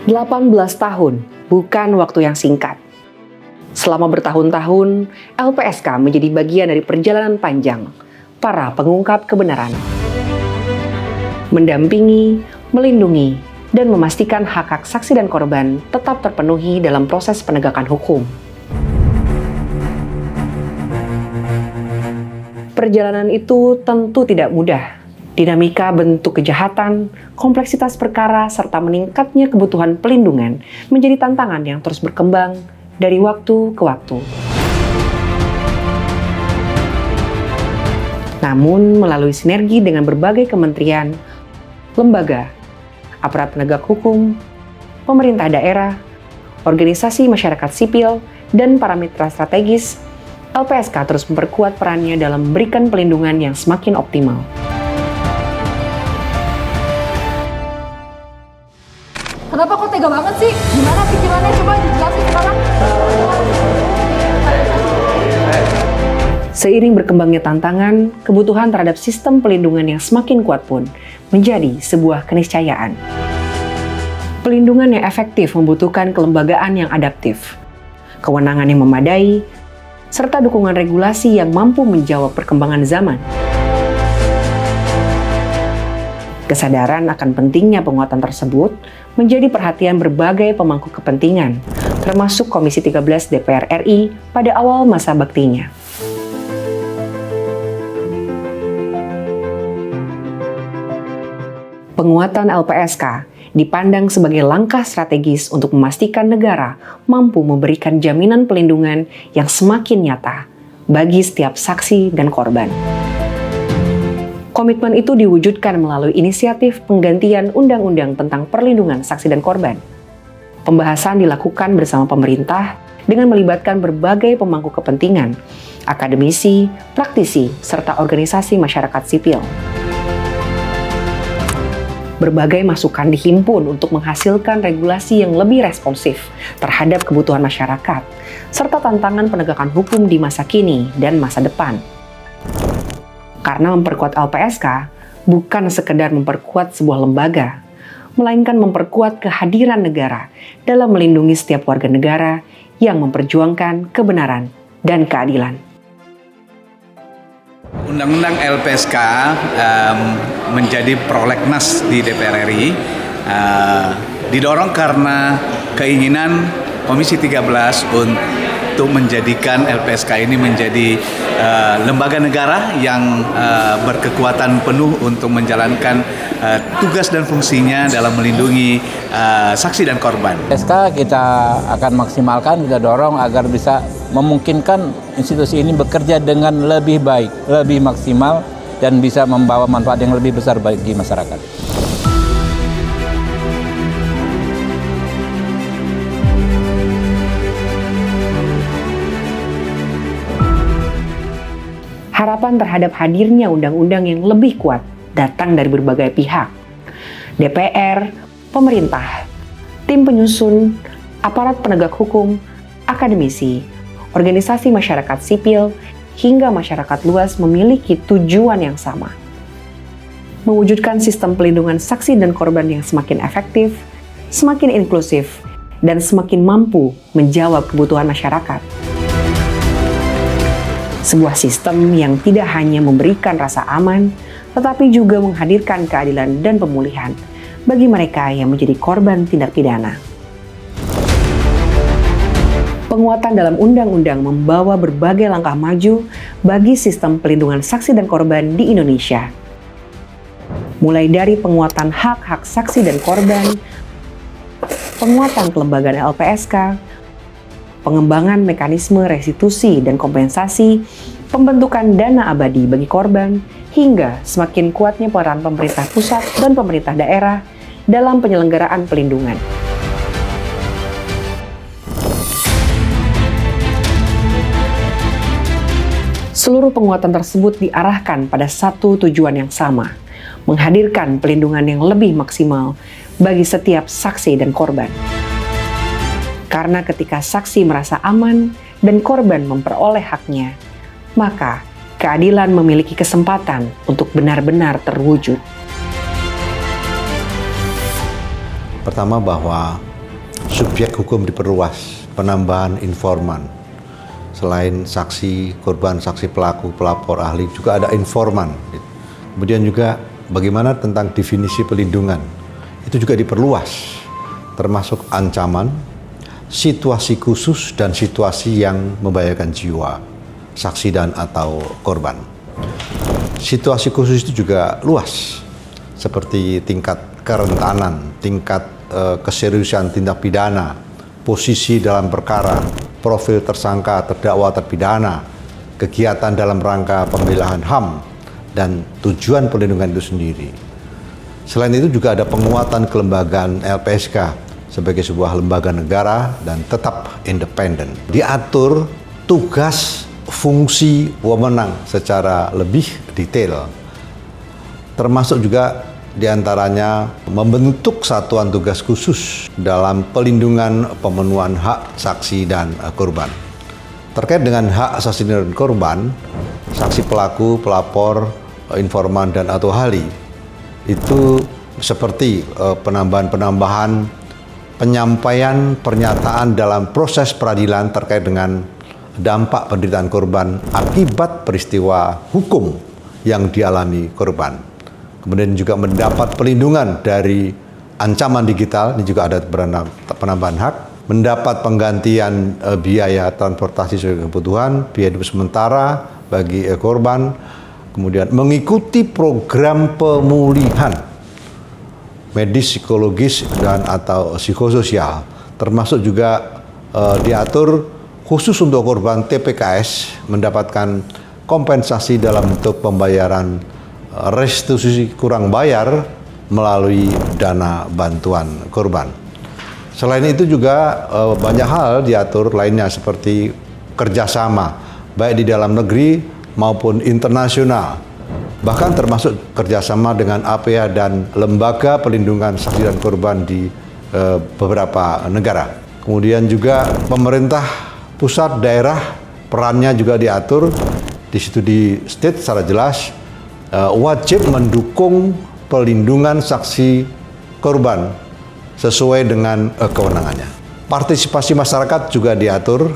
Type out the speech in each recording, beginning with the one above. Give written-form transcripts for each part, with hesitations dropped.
18 tahun bukan waktu yang singkat. Selama bertahun-tahun, LPSK menjadi bagian dari perjalanan panjang para pengungkap kebenaran. Mendampingi, melindungi, dan memastikan hak-hak saksi dan korban tetap terpenuhi dalam proses penegakan hukum. Perjalanan itu tentu tidak mudah. Dinamika bentuk kejahatan, kompleksitas perkara, serta meningkatnya kebutuhan pelindungan menjadi tantangan yang terus berkembang dari waktu ke waktu. Namun, melalui sinergi dengan berbagai kementerian, lembaga, aparat penegak hukum, pemerintah daerah, organisasi masyarakat sipil, dan para mitra strategis, LPSK terus memperkuat perannya dalam memberikan pelindungan yang semakin optimal. Kenapa kok tega banget sih? Gimana pikirannya? Coba dijelasin sekarang. Seiring berkembangnya tantangan, kebutuhan terhadap sistem pelindungan yang semakin kuat pun menjadi sebuah keniscayaan. Pelindungan yang efektif membutuhkan kelembagaan yang adaptif, kewenangan yang memadai, serta dukungan regulasi yang mampu menjawab perkembangan zaman. Kesadaran akan pentingnya penguatan tersebut menjadi perhatian berbagai pemangku kepentingan, termasuk Komisi 13 DPR RI pada awal masa baktinya. Penguatan LPSK dipandang sebagai langkah strategis untuk memastikan negara mampu memberikan jaminan pelindungan yang semakin nyata bagi setiap saksi dan korban. Komitmen itu diwujudkan melalui inisiatif penggantian Undang-Undang tentang Perlindungan Saksi dan Korban. Pembahasan dilakukan bersama pemerintah dengan melibatkan berbagai pemangku kepentingan, akademisi, praktisi, serta organisasi masyarakat sipil. Berbagai masukan dihimpun untuk menghasilkan regulasi yang lebih responsif terhadap kebutuhan masyarakat, serta tantangan penegakan hukum di masa kini dan masa depan. Karena memperkuat LPSK bukan sekedar memperkuat sebuah lembaga, melainkan memperkuat kehadiran negara dalam melindungi setiap warga negara yang memperjuangkan kebenaran dan keadilan. Undang-Undang LPSK menjadi prolegnas di DPR RI didorong karena keinginan Komisi 13 untuk menjadikan LPSK ini menjadi lembaga negara yang berkekuatan penuh untuk menjalankan tugas dan fungsinya dalam melindungi saksi dan korban. LPSK kita akan maksimalkan, kita dorong agar bisa memungkinkan institusi ini bekerja dengan lebih baik, lebih maksimal, dan bisa membawa manfaat yang lebih besar bagi masyarakat. Harapan terhadap hadirnya undang-undang yang lebih kuat datang dari berbagai pihak. DPR, pemerintah, tim penyusun, aparat penegak hukum, akademisi, organisasi masyarakat sipil, hingga masyarakat luas memiliki tujuan yang sama. Mewujudkan sistem pelindungan saksi dan korban yang semakin efektif, semakin inklusif, dan semakin mampu menjawab kebutuhan masyarakat. Sebuah sistem yang tidak hanya memberikan rasa aman, tetapi juga menghadirkan keadilan dan pemulihan bagi mereka yang menjadi korban tindak pidana. Penguatan dalam undang-undang membawa berbagai langkah maju bagi sistem pelindungan saksi dan korban di Indonesia. Mulai dari penguatan hak-hak saksi dan korban, penguatan kelembagaan LPSK, pengembangan mekanisme restitusi dan kompensasi, pembentukan dana abadi bagi korban, hingga semakin kuatnya peran pemerintah pusat dan pemerintah daerah dalam penyelenggaraan pelindungan. Seluruh penguatan tersebut diarahkan pada satu tujuan yang sama, menghadirkan pelindungan yang lebih maksimal bagi setiap saksi dan korban. Karena ketika saksi merasa aman dan korban memperoleh haknya, maka keadilan memiliki kesempatan untuk benar-benar terwujud. Pertama bahwa Subjek hukum diperluas, penambahan informan. Selain saksi, korban, saksi pelaku, pelapor, ahli, juga ada informan. Kemudian juga bagaimana tentang definisi pelindungan, itu juga diperluas, termasuk ancaman, situasi khusus, dan situasi yang membahayakan jiwa saksi dan atau korban. Situasi khusus itu juga luas, seperti tingkat kerentanan, tingkat keseriusan tindak pidana, posisi dalam perkara, profil tersangka, terdakwa, terpidana, kegiatan dalam rangka pembelaan HAM, dan tujuan perlindungan itu sendiri. Selain itu juga ada penguatan kelembagaan LPSK sebagai sebuah lembaga negara dan tetap independen. Diatur tugas, fungsi, wewenang secara lebih detail, termasuk juga diantaranya membentuk satuan tugas khusus dalam pelindungan pemenuhan hak saksi dan korban. Terkait dengan hak saksi dan korban, saksi pelaku, pelapor, informan, dan atau ahli, itu seperti penambahan penyampaian pernyataan dalam proses peradilan terkait dengan dampak penderitaan korban akibat peristiwa hukum yang dialami korban. Kemudian juga mendapat pelindungan dari ancaman digital, ini juga ada penambahan hak, mendapat penggantian biaya transportasi sesuai kebutuhan, biaya hidup sementara bagi korban, kemudian mengikuti program pemulihan medis, psikologis, dan atau psikososial, termasuk juga diatur khusus untuk korban TPKS mendapatkan kompensasi dalam bentuk pembayaran restitusi kurang bayar melalui dana bantuan korban. Selain itu juga banyak hal diatur lainnya seperti kerjasama baik di dalam negeri maupun internasional, bahkan termasuk kerjasama dengan APA dan lembaga perlindungan saksi dan korban di beberapa negara. Kemudian juga pemerintah pusat, daerah, perannya juga diatur. Di situ di state secara jelas wajib mendukung pelindungan saksi korban sesuai dengan kewenangannya. Partisipasi masyarakat juga diatur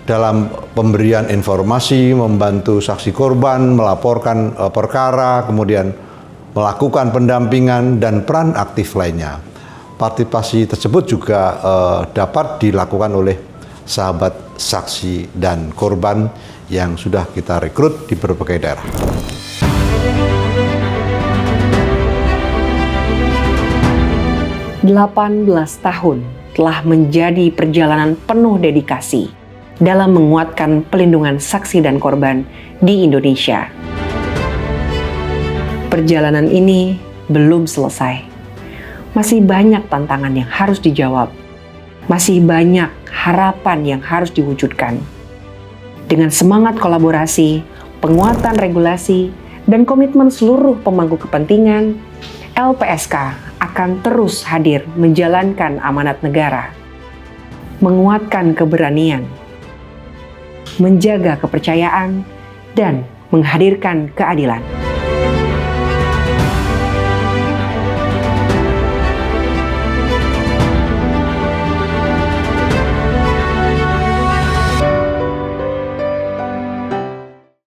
dalam pemberian informasi, membantu saksi korban, melaporkan perkara, kemudian melakukan pendampingan dan peran aktif lainnya. Partisipasi tersebut juga dapat dilakukan oleh sahabat saksi dan korban yang sudah kita rekrut di berbagai daerah. "18 tahun telah menjadi perjalanan penuh dedikasi dalam menguatkan pelindungan saksi dan korban di Indonesia. Perjalanan ini belum selesai. Masih banyak tantangan yang harus dijawab. Masih banyak harapan yang harus diwujudkan. Dengan semangat kolaborasi, penguatan regulasi, dan komitmen seluruh pemangku kepentingan, LPSK akan terus hadir menjalankan amanat negara, menguatkan keberanian, menjaga kepercayaan, dan menghadirkan keadilan.